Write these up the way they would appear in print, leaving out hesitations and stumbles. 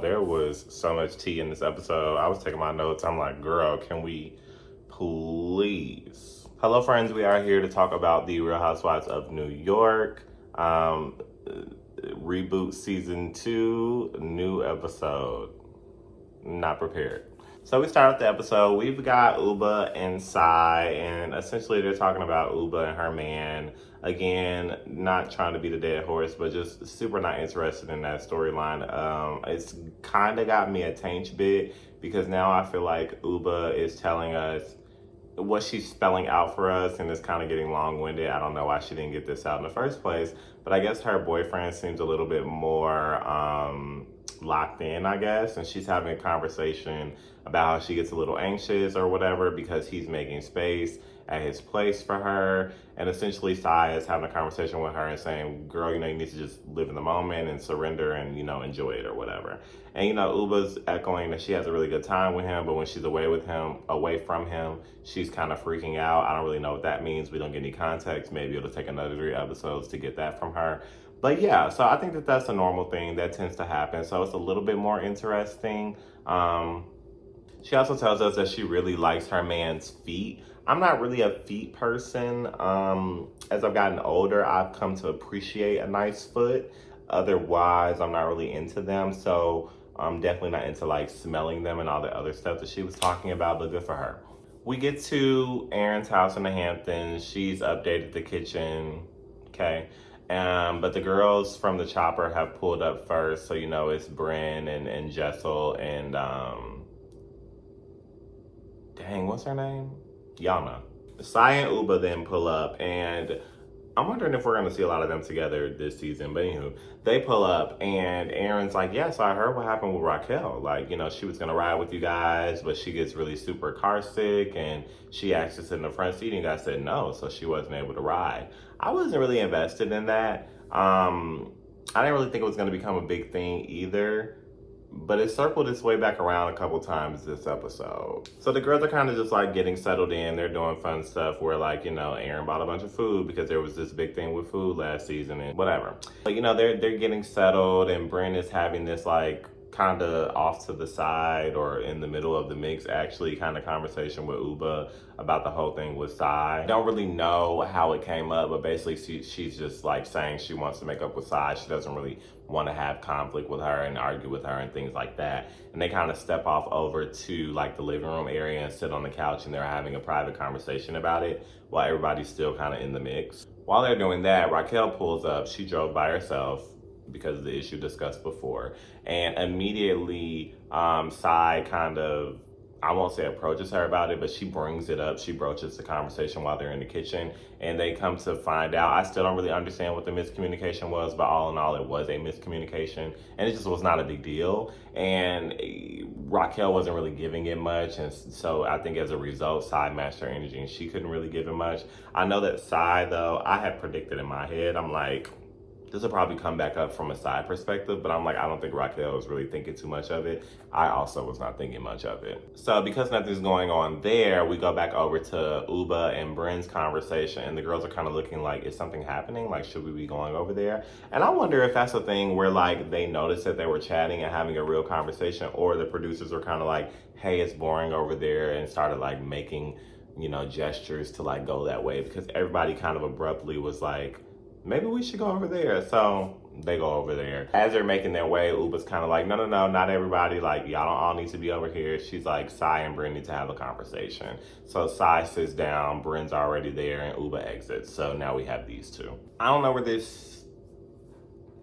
there was so much tea in this episode. I was taking my notes. I'm like, girl, can we please? Hello, friends. We are here to talk about the Real Housewives of New York. Reboot season 2, new episode. Not prepared. So we start with the episode. We've got UBAH and Sai, and essentially they're talking about UBAH and her man. Again, not trying to be the dead horse, but just super not interested in that storyline. It's kind of got me a taint bit because now I feel like UBAH is telling us what she's spelling out for us, and it's kind of getting long-winded. I don't know why she didn't get this out in the first place, but I guess her boyfriend seems a little bit more locked in, I guess, and she's having a conversation about how she gets a little anxious or whatever because he's making space at his place for her. And essentially Sai is having a conversation with her and saying, girl, you need to just live in the moment and surrender and, enjoy it or whatever. And, UBAH's echoing that she has a really good time with him, but when she's away from him, she's kind of freaking out. I don't really know what that means. We don't get any context. Maybe it'll take another 3 episodes to get that from her. But yeah, so I think that that's a normal thing that tends to happen. So it's a little bit more interesting. She also tells us that she really likes her man's feet. I'm not really a feet person. As I've gotten older, I've come to appreciate a nice foot. Otherwise, I'm not really into them. So I'm definitely not into like smelling them and all the other stuff that she was talking about, but good for her. We get to Erin's house in the Hamptons. She's updated the kitchen, okay? But the girls from the chopper have pulled up first. So, it's BRYNN and Jessel and, dang, what's her name? Y'all know. Sai and UBAH then pull up, and I'm wondering if we're going to see a lot of them together this season. But anywho, they pull up, and Erin's like, yeah, so I heard what happened with Raquel. Like, she was going to ride with you guys, but she gets really super car sick, and she asked to sit in the front seat, and you guys said no, so she wasn't able to ride. I wasn't really invested in that. I didn't really think it was going to become a big thing either. But it circled its way back around a couple times this episode. So the girls are kind of just like getting settled in. They're doing fun stuff where like, Erin bought a bunch of food because there was this big thing with food last season and whatever. But they're getting settled, and BRYNN is having this like kind of off to the side or in the middle of the mix actually kind of conversation with UBAH about the whole thing with Sai. Don't really know how it came up, but basically she's just like saying she wants to make up with Sai. She doesn't really want to have conflict with her and argue with her and things like that. And they kind of step off over to like the living room area and sit on the couch, and they're having a private conversation about it while everybody's still kind of in the mix. While they're doing that, Raquel pulls up. She drove by herself because of the issue discussed before. And immediately, Sai kind of, I won't say approaches her about it, but she brings it up. She broaches the conversation while they're in the kitchen, and they come to find out. I still don't really understand what the miscommunication was, but all in all, it was a miscommunication, and it just was not a big deal. And Raquel wasn't really giving it much, and so I think as a result, Sai matched her energy, and she couldn't really give it much. I know that Sai, though, I had predicted in my head, I'm like, this will probably come back up from a side perspective, but I'm like, I don't think Raquel was really thinking too much of it. I also was not thinking much of it. So because nothing's going on there, we go back over to UBAH and BRYNN's conversation, and the girls are kind of looking like, is something happening? Like, should we be going over there? And I wonder if that's a thing where like they noticed that they were chatting and having a real conversation, or the producers were kind of like, hey, it's boring over there, and started like making, gestures to like go that way, because everybody kind of abruptly was like, maybe we should go over there. So they go over there. As they're making their way, UBAH's kind of like, no, not everybody. Like, y'all don't all need to be over here. She's like, Sai and BRYNN need to have a conversation. So Sai sits down, BRYNN's already there, and UBAH exits. So now we have these two. I don't know where this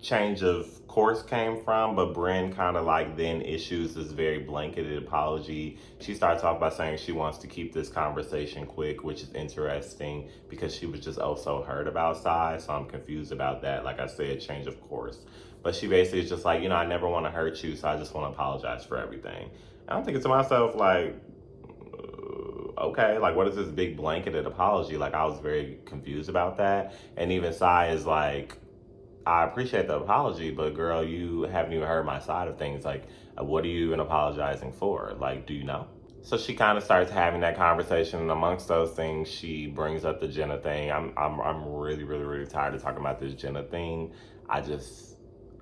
change of course came from, but BRYNN kind of like then issues this very blanketed apology. She starts off by saying she wants to keep this conversation quick, which is interesting because she was just so hurt about Sai, so I'm confused about that. Like I said, change of course. But she basically is just like, I never want to hurt you, so I just want to apologize for everything. And I'm thinking to myself, like, okay, like what is this big blanketed apology? Like I was very confused about that. And even Sai is like, I appreciate the apology, but girl, you haven't even heard my side of things. Like, what are you even apologizing for? Like, do you know? So she kind of starts having that conversation, and amongst those things, she brings up the Jenna thing. I'm really tired of talking about this Jenna thing.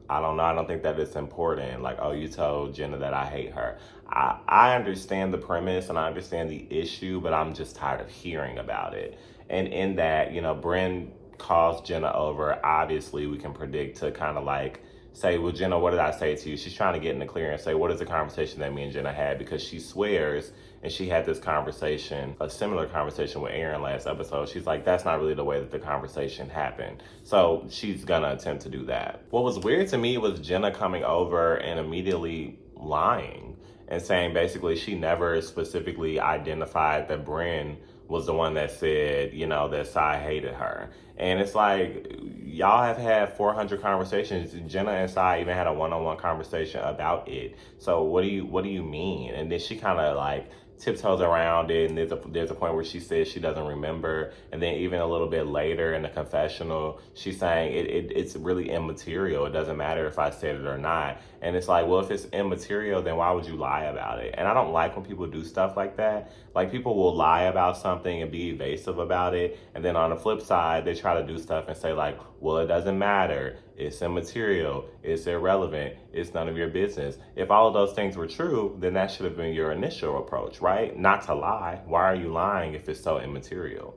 I don't know. I don't think that it's important. Like, oh, you told Jenna that I hate her. I understand the premise and I understand the issue, but I'm just tired of hearing about it. And in that, BRYNN calls Jenna over. Obviously, we can predict to kind of like say, well, Jenna, what did I say to you? She's trying to get in the clear and say, what is the conversation that me and Jenna had? Because she swears, and she had this conversation, a similar conversation with Aaron last episode. She's like, that's not really the way that the conversation happened. So she's gonna attempt to do that. What was weird to me was Jenna coming over and immediately lying and saying basically she never specifically identified that BRYNN was the one that said, that Sai hated her. And it's like, y'all have had 400 conversations. Jenna and Sai even had a one-on-one conversation about it. So what do you mean? And then she kind of like tiptoes around it, and there's a point where she says she doesn't remember, and then even a little bit later in the confessional, she's saying it's really immaterial. It doesn't matter if I said it or not. And it's like, well, if it's immaterial, then why would you lie about it? And I don't like when people do stuff like that. Like, people will lie about something and be evasive about it, and then on the flip side, they try to do stuff and say like, well, it doesn't matter. It's immaterial. It's irrelevant. It's none of your business. If all of those things were true, then that should have been your initial approach, right? Not to lie. Why are you lying if it's so immaterial?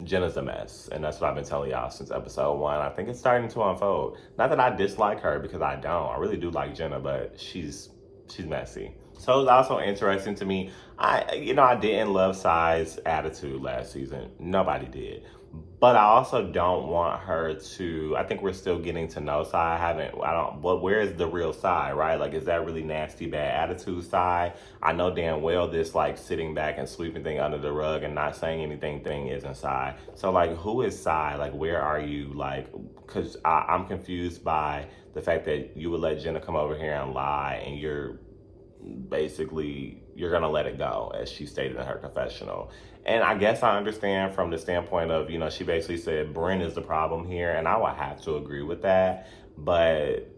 Jenna's a mess, and that's what I've been telling y'all since episode 1. I think it's starting to unfold. Not that I dislike her, because I don't. I really do like Jenna, but she's messy. So it's also interesting to me. I didn't love Sai's attitude last season. Nobody did. But I also don't want her to, I think we're still getting to know Sai. But where is the real Sai, right? Like, is that really nasty, bad attitude Sai? I know damn well this, like, sitting back and sweeping thing under the rug and not saying anything thing isn't Sai. So, like, who is Sai? Like, where are you? Like, because I'm confused by the fact that you would let Jenna come over here and lie, and you're going to let it go, as she stated in her confessional. And I guess I understand from the standpoint of, she basically said BRYNN is the problem here, and I would have to agree with that. But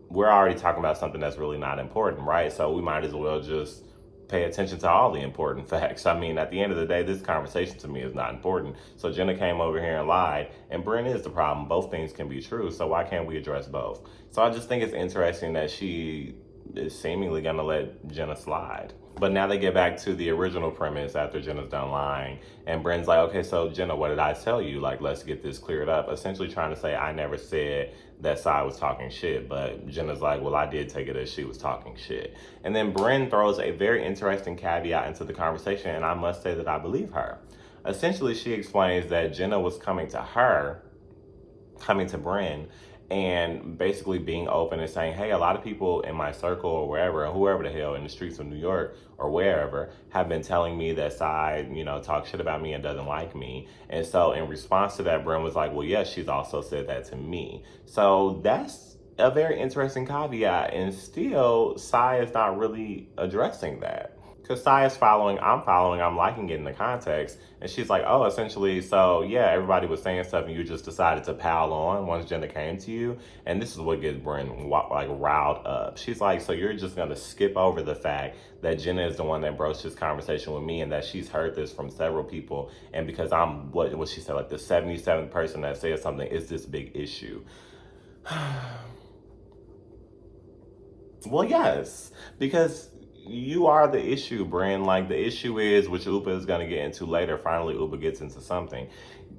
we're already talking about something that's really not important, right? So we might as well just pay attention to all the important facts. I mean, at the end of the day, this conversation to me is not important. So Jenna came over here and lied, and BRYNN is the problem. Both things can be true, so why can't we address both? So I just think it's interesting that she is seemingly going to let Jenna slide. But now they get back to the original premise after Jenna's done lying. And BRYNN's like, okay, so Jenna, what did I tell you? Like, let's get this cleared up. Essentially trying to say, I never said that Sai was talking shit. But Jenna's like, well, I did take it as she was talking shit. And then BRYNN throws a very interesting caveat into the conversation, and I must say that I believe her. Essentially, she explains that Jenna was coming to BRYNN, and basically being open and saying, hey, a lot of people in my circle or wherever, or whoever the hell in the streets of New York or wherever, have been telling me that Sai, talks shit about me and doesn't like me. And so in response to that, BRYNN was like, well, yes, she's also said that to me. So that's a very interesting caveat. And still, Sai is not really addressing that. Because Sai is following, I'm liking it in the context. And she's like, oh, essentially, so yeah, everybody was saying stuff and you just decided to pile on once Jenna came to you. And this is what gets BRYNN like riled up. She's like, so you're just going to skip over the fact that Jenna is the one that broached this conversation with me, and that she's heard this from several people. And because I'm, what she said, like the 77th person that said something, is this big issue. Well, yes, because you are the issue, BRYNN. Like, the issue is, which UBAH is going to get into later, finally UBAH gets into something.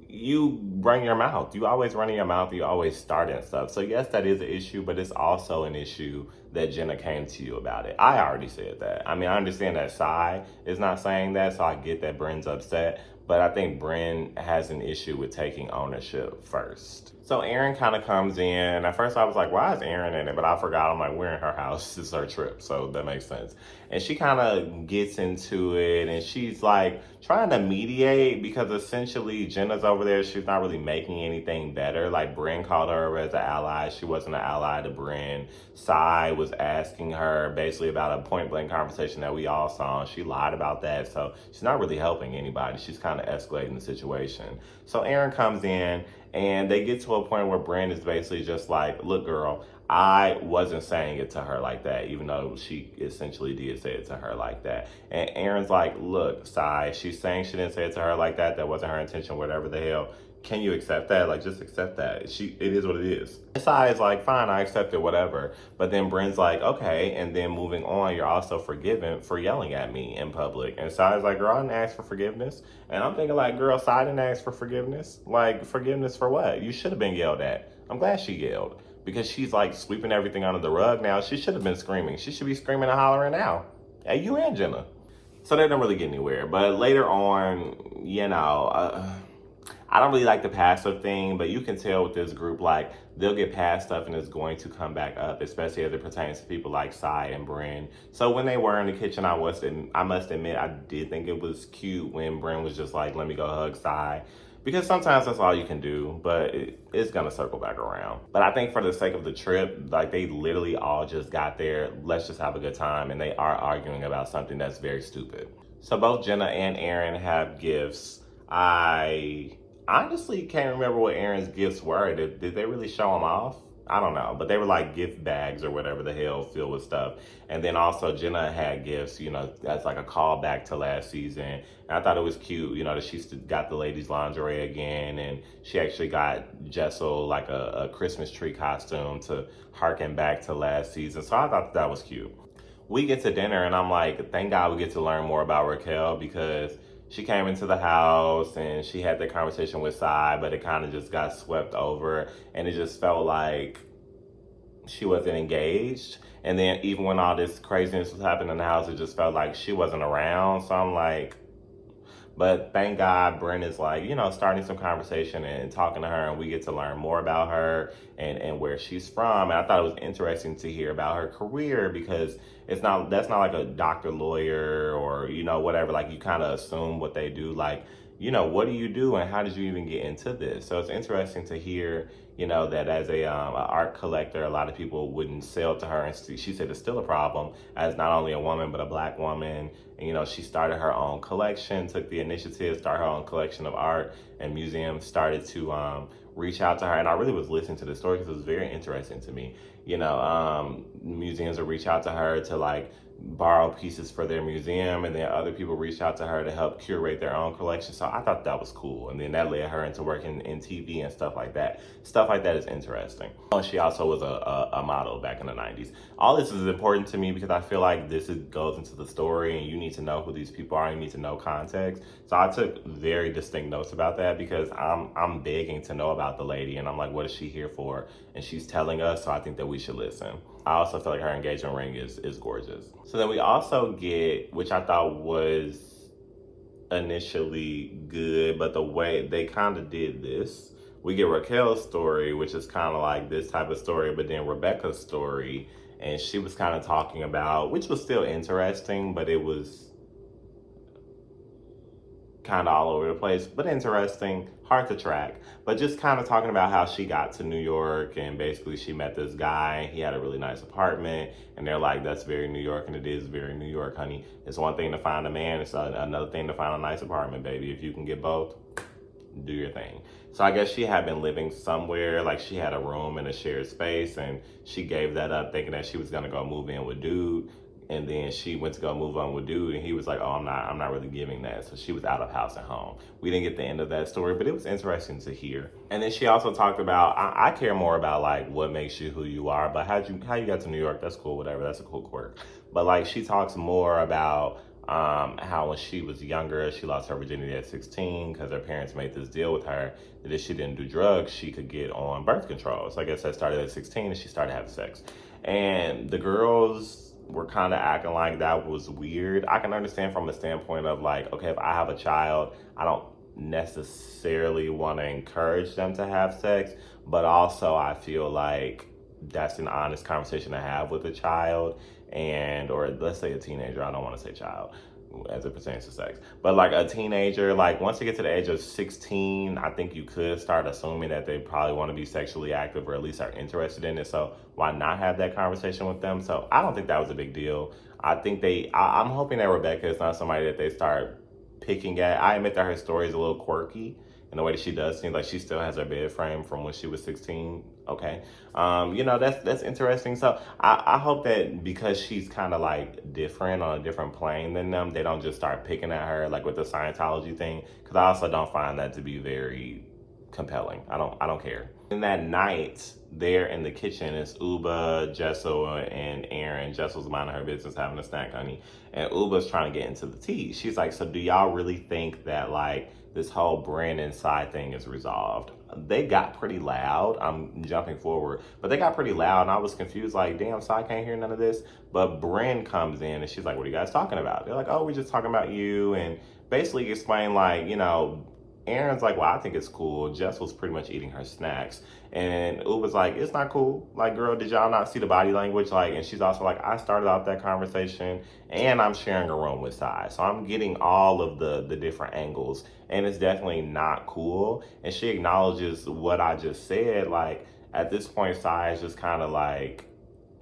You run your mouth. You always run your mouth. You always start and stuff. So yes, that is an issue, but it's also an issue that Jenna came to you about it. I already said that. I mean, I understand that Sai is not saying that, so I get that BRYNN's upset. But I think BRYNN has an issue with taking ownership first. So Aaron kind of comes in. At first I was like, why is Aaron in it? But I forgot. I'm like, we're in her house. This is her trip. So that makes sense. And she kind of gets into it. And she's like trying to mediate, because essentially Jenna's over there. She's not really making anything better. Like, BRYNN called her as an ally. She wasn't an ally to BRYNN. Sai was asking her basically about a point blank conversation that we all saw. And she lied about that. So she's not really helping anybody. She's kind of escalating the situation. So Aaron comes in, and they get to a point where BRYNN is basically just like, look, girl, I wasn't saying it to her like that, even though she essentially did say it to her like that. And Aaron's like, look, Sai, she's saying she didn't say it to her like that. That wasn't her intention, whatever the hell. Can you accept that? Like, just accept that. It is what it is. And Sai is like, fine, I accept it, whatever. But then Brynn's like, okay. And then moving on, you're also forgiven for yelling at me in public. And Sai's like, girl, I didn't ask for forgiveness. And I'm thinking like, girl, Sai didn't ask for forgiveness. Like, forgiveness for what? You should have been yelled at. I'm glad she yelled. Because she's like sweeping everything under the rug now. She should have been screaming. She should be screaming and hollering now at you and Jenna. So they don't really get anywhere. But later on, I don't really like the passive thing, but you can tell with this group, like, they'll get past stuff and it's going to come back up, especially as it pertains to people like Sai and Brynn. So when they were in the kitchen, I must admit, I did think it was cute when Brynn was just like, let me go hug Sai. Because sometimes that's all you can do, but it's gonna circle back around. But I think for the sake of the trip, like, they literally all just got there, let's just have a good time, and they are arguing about something that's very stupid. So both Jenna and Aaron have gifts. I honestly can't remember what Aaron's gifts were. Did they really show them off? I don't know, but they were like gift bags or whatever the hell filled with stuff. And then also Jenna had gifts, that's like a callback to last season. And I thought it was cute, that she got the ladies' lingerie again, and she actually got Jessel like a Christmas tree costume to harken back to last season. So I thought that was cute. We get to dinner and I'm like, thank God we get to learn more about Raquel, because she came into the house and she had the conversation with Sai, but it kind of just got swept over, and it just felt like she wasn't engaged. And then even when all this craziness was happening in the house, it just felt like she wasn't around. So I'm like, but thank God Brynn is like, starting some conversation and talking to her, and we get to learn more about her and where she's from. And I thought it was interesting to hear about her career, because that's not like a doctor, lawyer, or, whatever. Like, you kind of assume what they do. Like, what do you do and how did you even get into this? So it's interesting to hear, that as a art collector, a lot of people wouldn't sell to her. And she said it's still a problem as not only a woman, but a Black woman. And, she started her own collection, took the initiative, started her own collection of art, and museums started to reach out to her. And I really was listening to the story because it was very interesting to me. Museums will reach out to her to like borrow pieces for their museum, and then other people reached out to her to help curate their own collection. So I thought that was cool. And then that led her into working in TV and stuff like that. Stuff like that is interesting. She also was a model back in the 90s. All this is important to me because I feel like this goes into the story, and you need to know who these people are. You need to know context. So I took very distinct notes about that, because I'm begging to know about the lady, and I'm like, what is she here for? And she's telling us, so I think that we should listen. I also feel like her engagement ring is gorgeous. So then we also get, which I thought was initially good, but the way they kind of did this, we get Raquel's story, which is kind of like this type of story, but then Rebecca's story, and she was kind of talking about, which was still interesting, but it was kind of all over the place, but interesting, hard to track. But just kind of talking about how she got to New York, and basically she met this guy. He had a really nice apartment, and they're like, that's very New York, and it is very New York, honey. It's one thing to find a man, it's another thing to find a nice apartment, baby. If you can get both, do your thing. So I guess she had been living somewhere, like she had a room in a shared space, and she gave that up thinking that she was gonna go move in with dude. And then she went to go move on with dude, and he was like, oh, I'm not really giving that. So she was out of house and home. We didn't get the end of that story, but it was interesting to hear. And then she also talked about, I care more about like what makes you who you are, but how you got to New York, that's cool, whatever, that's a cool quirk. But like, she talks more about how when she was younger, she lost her virginity at 16 because her parents made this deal with her that if she didn't do drugs, she could get on birth control. So I guess that started at 16 and she started having sex. And the girls were kind of acting like that was weird. I can understand from a standpoint of like, okay, if I have a child, I don't necessarily want to encourage them to have sex, but also I feel like that's an honest conversation to have with a child, or let's say a teenager. I don't want to say child as it pertains to sex, but like a teenager, like once you get to the age of 16, I think you could start assuming that they probably want to be sexually active, or at least are interested in it. So why not have that conversation with them? So I don't think that was a big deal. I'm hoping that Rebecca is not somebody that they start picking at. I admit that her story is a little quirky in the way that she does seem like she still has her bed frame from when she was 16. Okay. That's interesting. So I hope that because she's kind of like different on a different plane than them, they don't just start picking at her like with the Scientology thing. Because I also don't find that to be very compelling. I don't care. And that night, there in the kitchen is Uba, Jessel, and Aaron. Jessel's minding her business, having a snack, honey. And Uba's trying to get into the tea. She's like, so do y'all really think that like this whole BRYNN and Psy thing is resolved? They got pretty loud. I'm jumping forward, but they got pretty loud, and I was confused. Like, damn, Psy can't hear none of this. But BRYNN comes in, and she's like, "What are you guys talking about?" They're like, "Oh, we're just talking about you," and basically explain like, Aaron's like, well, I think it's cool. Jess was pretty much eating her snacks. And Uba's like, it's not cool. Like, girl, did y'all not see the body language? Like, and she's also like, I started out that conversation and I'm sharing a room with Sai. So I'm getting all of the different angles. And it's definitely not cool. And she acknowledges what I just said. Like, at this point, Sai is just kind of like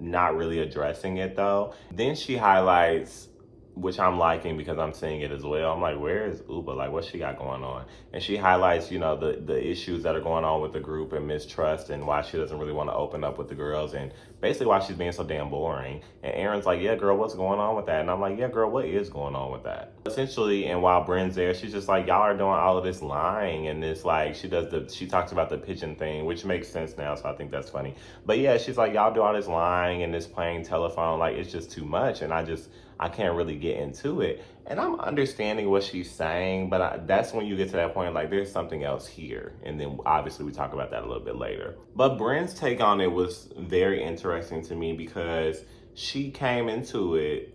not really addressing it though. Then she highlights, which I'm liking because I'm seeing it as well. I'm like, where is Uba? Like, what she got going on? And she highlights, the issues that are going on with the group and mistrust and why she doesn't really want to open up with the girls and basically why she's being so damn boring. And Aaron's like, yeah, girl, what's going on with that? And I'm like, yeah, girl, what is going on with that? Essentially, and while BRYNN's there, she's just like, y'all are doing all of this lying and this, like, she talks about the pigeon thing, which makes sense now, so I think that's funny. But yeah, she's like, y'all do all this lying and this playing telephone, like, it's just too much. And I can't really get into it. And I'm understanding what she's saying, but that's when you get to that point, like, there's something else here. And then obviously we talk about that a little bit later. But BRYNN's take on it was very interesting to me because she came into it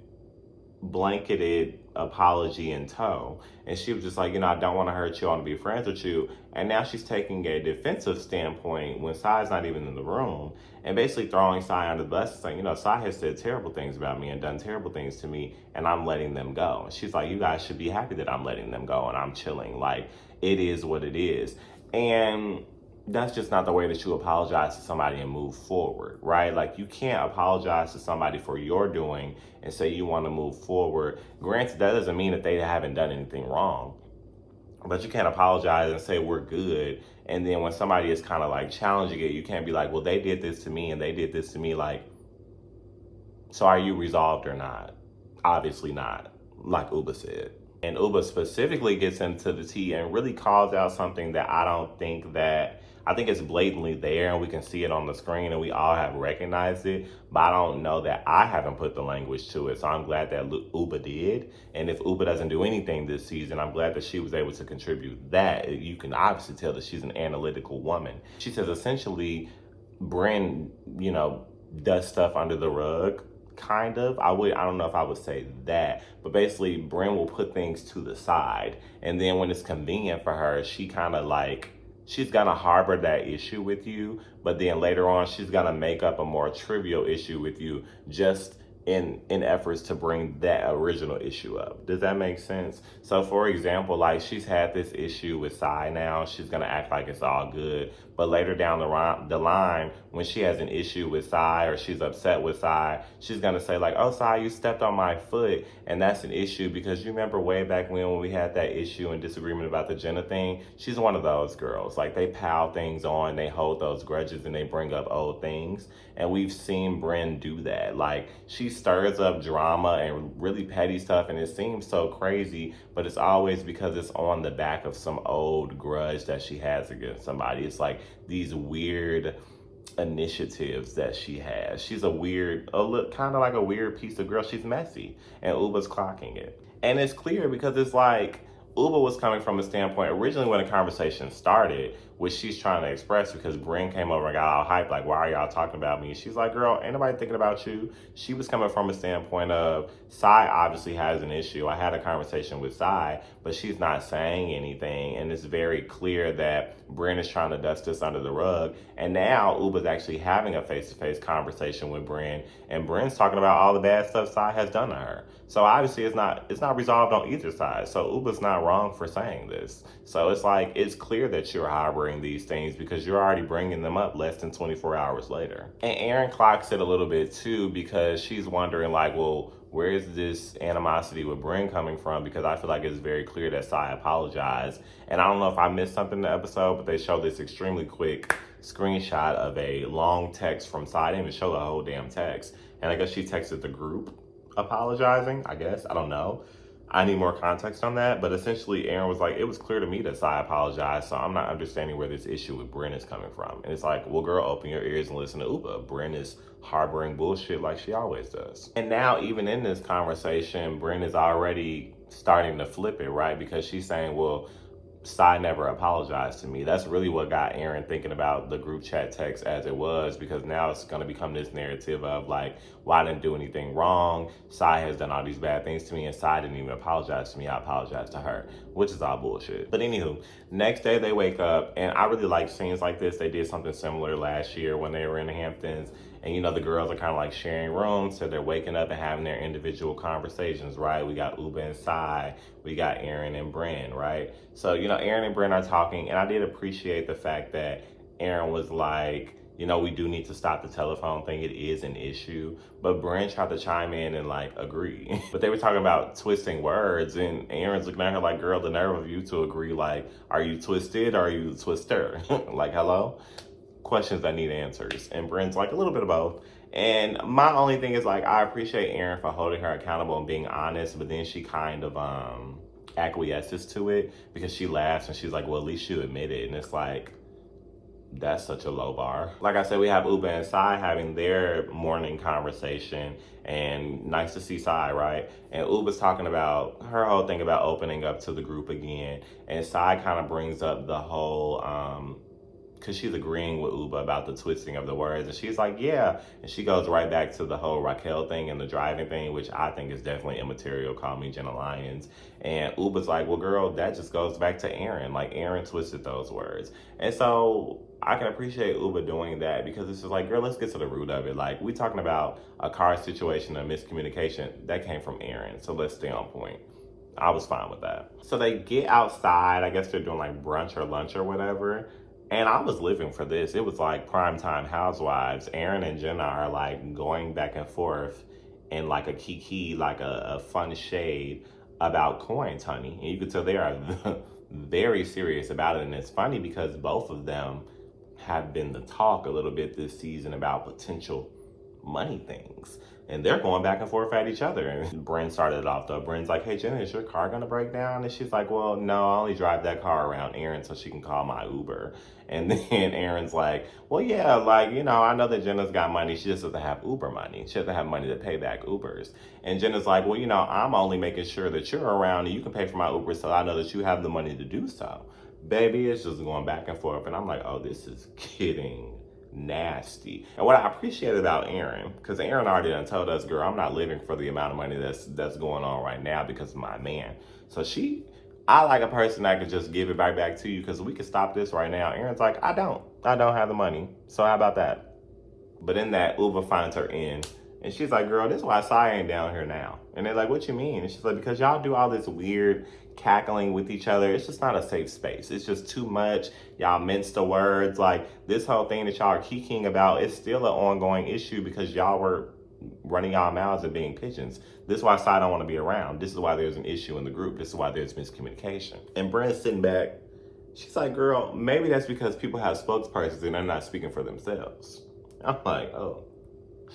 blanketed apology in tow. And she was just like, I don't want to hurt you, I want to be friends with you. And now she's taking a defensive standpoint when Sai's not even in the room and basically throwing Sai under the bus and saying, Sai has said terrible things about me and done terrible things to me and I'm letting them go. And she's like, you guys should be happy that I'm letting them go and I'm chilling. Like, it is what it is. And that's just not the way that you apologize to somebody and move forward, right? Like, you can't apologize to somebody for your doing and say you want to move forward. Granted, that doesn't mean that they haven't done anything wrong, but you can't apologize and say we're good. And then when somebody is kind of like challenging it, you can't be like, well, they did this to me and they did this to me. Like, so are you resolved or not? Obviously not, like Uba said. And Uba specifically gets into the tea and really calls out something that I think it's blatantly there and we can see it on the screen and we all have recognized it, but I don't know that I haven't put the language to it. So I'm glad that Uba did. And if Uba doesn't do anything this season, I'm glad that she was able to contribute that. You can obviously tell that she's an analytical woman. She says essentially BRYNN, does stuff under the rug. Kind of. I don't know if I would say that, but basically BRYNN will put things to the side. And then when it's convenient for her, she's gonna harbor that issue with you, but then later on, she's gonna make up a more trivial issue with you just in efforts to bring that original issue up. Does that make sense? So for example, like, she's had this issue with Sai now, she's gonna act like it's all good, but later down the line, when she has an issue with Sai or she's upset with Sai, she's gonna say like, oh, Sai, you stepped on my foot, and that's an issue because you remember way back when we had that issue and disagreement about the Jenna thing. She's one of those girls, like, they pile things on, they hold those grudges and they bring up old things, and we've seen BRYNN do that. Like, she stirs up drama and really petty stuff, and it seems so crazy, but it's always because it's on the back of some old grudge that she has against somebody. It's like these weird initiatives that she has. She's kind of like a weird piece of girl. She's messy, and Uba's clocking it. And it's clear because it's like, Uba was coming from a standpoint originally when the conversation started, which she's trying to express because BRYNN came over and got all hyped, like, why are y'all talking about me? She's like, girl, ain't nobody thinking about you. She was coming from a standpoint of, Sai obviously has an issue. I had a conversation with Sai, but she's not saying anything. And it's very clear that BRYNN is trying to dust this under the rug. And now Uba's actually having a face-to-face conversation with BRYNN, and BRYNN's talking about all the bad stuff Sai has done to her. So obviously it's not resolved on either side. So Uba's not wrong for saying this. So it's like, it's clear that you're harboring these things because you're already bringing them up less than 24 hours later. And Aaron clocks it a little bit too because she's wondering like, well, where is this animosity with BRYNN coming from? Because I feel like it's very clear that Sai apologized. And I don't know if I missed something in the episode, but they showed this extremely quick screenshot of a long text from Sai. They didn't even show the whole damn text. And I guess she texted the group apologizing, I guess. I don't know. I need more context on that. But essentially, Aaron was like, it was clear to me that Sai apologized, so I'm not understanding where this issue with BRYNN is coming from. And it's like, well, girl, open your ears and listen to UBAH. BRYNN is harboring bullshit like she always does. And now, even in this conversation, BRYNN is already starting to flip it, right? Because she's saying, well, Sai never apologized to me. That's really what got Aaron thinking about the group chat text as it was, because now it's going to become this narrative of like, well, I didn't do anything wrong. Sai has done all these bad things to me, and Sai didn't even apologize to me. I apologized to her, which is all bullshit. But anywho, next day they wake up, and I really like scenes like this. They did something similar last year when they were in the Hamptons. And, you know, the girls are kind of like sharing rooms, so they're waking up and having their individual conversations, right? We got UBAH and Sai, we got Aaron and BRYNN, right? So, you know, Aaron and BRYNN are talking, and I did appreciate the fact that Aaron was like, you know, we do need to stop the telephone thing. It is an issue. But BRYNN tried to chime in and like agree. But they were talking about twisting words, and Aaron's looking at her like, girl, the nerve of you to agree. Like, are you twisted or are you the twister? Like, hello? Questions that need answers. And BRYNN's like, a little bit of both. And my only thing is like, I appreciate Aaron for holding her accountable and being honest, but then she kind of acquiesces to it because she laughs and she's like, well, at least you admit it. And it's like, that's such a low bar. Like I said, we have UBAH and Sai having their morning conversation, and nice to see Sai, right? And UBAH's talking about her whole thing about opening up to the group again. And Sai kind of brings up the whole, because she's agreeing with UBAH about the twisting of the words. And she's like, yeah. And she goes right back to the whole Raquel thing and the driving thing, which I think is definitely immaterial. Call me Jenna Lyons. And UBAH's like, well, girl, that just goes back to Aaron. Like, Aaron twisted those words. And so I can appreciate UBAH doing that, because it's just like, girl, let's get to the root of it. Like, we talking about a car situation, a miscommunication. That came from Aaron. So let's stay on point. I was fine with that. So they get outside. I guess they're doing like brunch or lunch or whatever. And I was living for this. It was like primetime Housewives. Aaron and Jenna are like going back and forth in like a kiki, like a fun shade about coins, honey. And you can tell they are very serious about it. And it's funny because both of them have been the talk a little bit this season about potential money things. And they're going back and forth at each other. And BRYNN started it off though. BRYNN's like, hey, Jenna, is your car gonna break down? And she's like, well, no, I only drive that car around Aaron so she can call my Uber. And then Aaron's like, well, yeah, like, you know, I know that Jenna's got money. She just doesn't have Uber money. She doesn't have money to pay back Ubers. And Jenna's like, well, you know, I'm only making sure that you're around and you can pay for my Uber so I know that you have the money to do so. Baby, it's just going back and forth. And I'm like, oh, this is getting nasty. And what I appreciated about Aaron, because Aaron already done told us, girl, I'm not living for the amount of money that's going on right now because of my man. So I like a person that could just give it back to you, because we could stop this right now. Aaron's like, I don't have the money. So how about that? But in that, UBAH finds her in. And she's like, girl, this is why Sai ain't down here now. And they're like, what you mean? And she's like, because y'all do all this weird cackling with each other. It's just not a safe space. It's just too much. Y'all mince the words. Like, this whole thing that y'all are kikiing about is still an ongoing issue because y'all were running y'all mouths and being pigeons. This is why Sai don't want to be around. This is why there's an issue in the group. This is why there's miscommunication. And BRYNN's sitting back. She's like, girl, maybe that's because people have spokespersons and they're not speaking for themselves. I'm like, oh.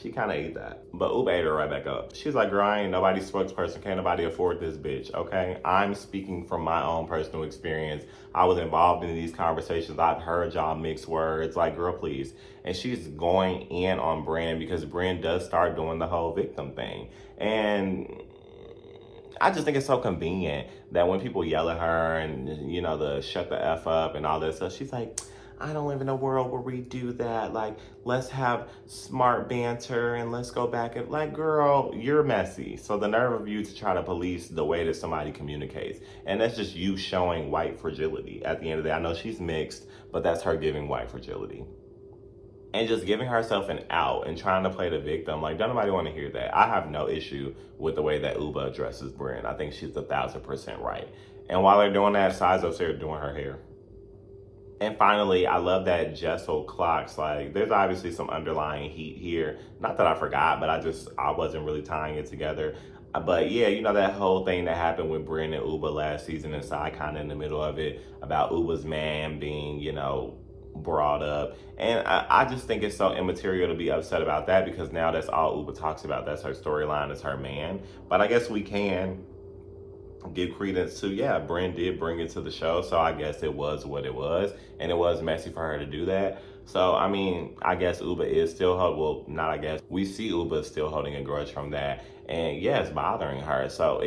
She kind of ate that. But UBAH ate her right back up. She's like, girl, I ain't nobody's spokesperson. Can't nobody afford this bitch, okay? I'm speaking from my own personal experience. I was involved in these conversations. I've heard y'all mix words. Like, girl, please. And she's going in on BRYNN because BRYNN does start doing the whole victim thing. And I just think it's so convenient that when people yell at her and, you know, the shut the F up and all that stuff, she's like, I don't live in a world where we do that. Like, let's have smart banter and let's go back and like, girl, you're messy. So the nerve of you to try to police the way that somebody communicates. And that's just you showing white fragility. At the end of the day, I know she's mixed, but that's her giving white fragility. And just giving herself an out and trying to play the victim. Like, don't nobody want to hear that. I have no issue with the way that UBAH addresses BRYNN. I think she's 1,000% right. And while they're doing that, Sai's upstairs doing her hair. And finally, I love that Jessel Clocks. Like, there's obviously some underlying heat here. Not that I forgot, but I wasn't really tying it together. But yeah, you know, that whole thing that happened with BRYNN and UBA last season, and so I kind of in the middle of it about UBA's man being, you know, brought up. And I just think it's so immaterial to be upset about that, because now that's all UBA talks about. That's her storyline, is her man. But I guess we can give credence to, yeah, BRYNN did bring it to the show, so I guess it was what it was, and it was messy for her to do that. So I mean, I guess UBA is still well, not I guess, we see UBA still holding a grudge from that, and yeah, it's bothering her. So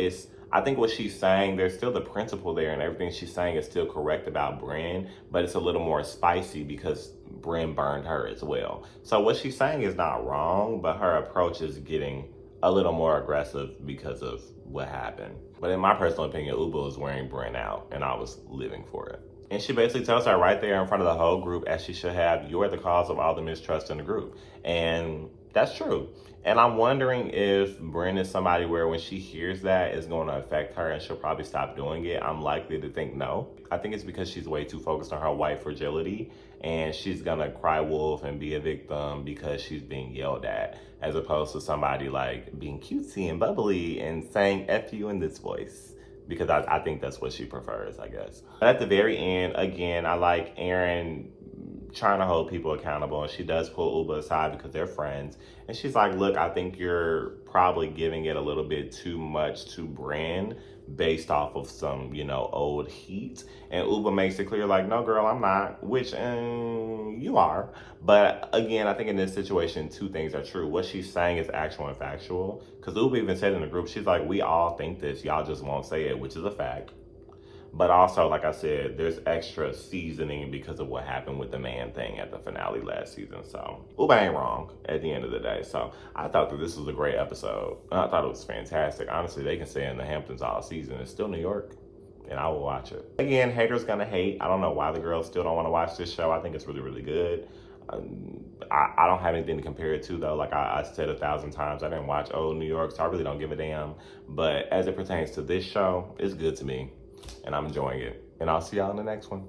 I think what she's saying, there's still the principle there, and everything she's saying is still correct about BRYNN, but it's a little more spicy because BRYNN burned her as well. So what she's saying is not wrong, but her approach is getting a little more aggressive because of what happened. But in my personal opinion, UBA was wearing BRYNN out, and I was living for it. And she basically tells her right there in front of the whole group, as she should have, you're the cause of all the mistrust in the group. And that's true. And I'm wondering if BRYNN is somebody where when she hears that, it's going to affect her and she'll probably stop doing it. I'm likely to think no. I think it's because she's way too focused on her white fragility, and she's going to cry wolf and be a victim because she's being yelled at, as opposed to somebody like being cutesy and bubbly and saying F you in this voice. Because I think that's what she prefers, I guess. But at the very end, again, I like Erin trying to hold people accountable, and she does pull UBA aside because they're friends. And she's like, look, I think you're probably giving it a little bit too much to BRYNN based off of some, you know, old heat. And UBA makes it clear, like, no, girl, I'm not, which you are. But again, I think in this situation, two things are true. What she's saying is actual and factual. Because UBA even said in the group, she's like, we all think this, y'all just won't say it, which is a fact. But also, like I said, there's extra seasoning because of what happened with the man thing at the finale last season. So UBA ain't wrong at the end of the day. So I thought that this was a great episode. I thought it was fantastic. Honestly, they can stay in the Hamptons all season. It's still New York, and I will watch it. Again, haters gonna hate. I don't know why the girls still don't want to watch this show. I think it's really, really good. I don't have anything to compare it to, though. Like I said 1,000 times, I didn't watch old New York, so I really don't give a damn. But as it pertains to this show, it's good to me, and I'm enjoying it. And I'll see y'all in the next one.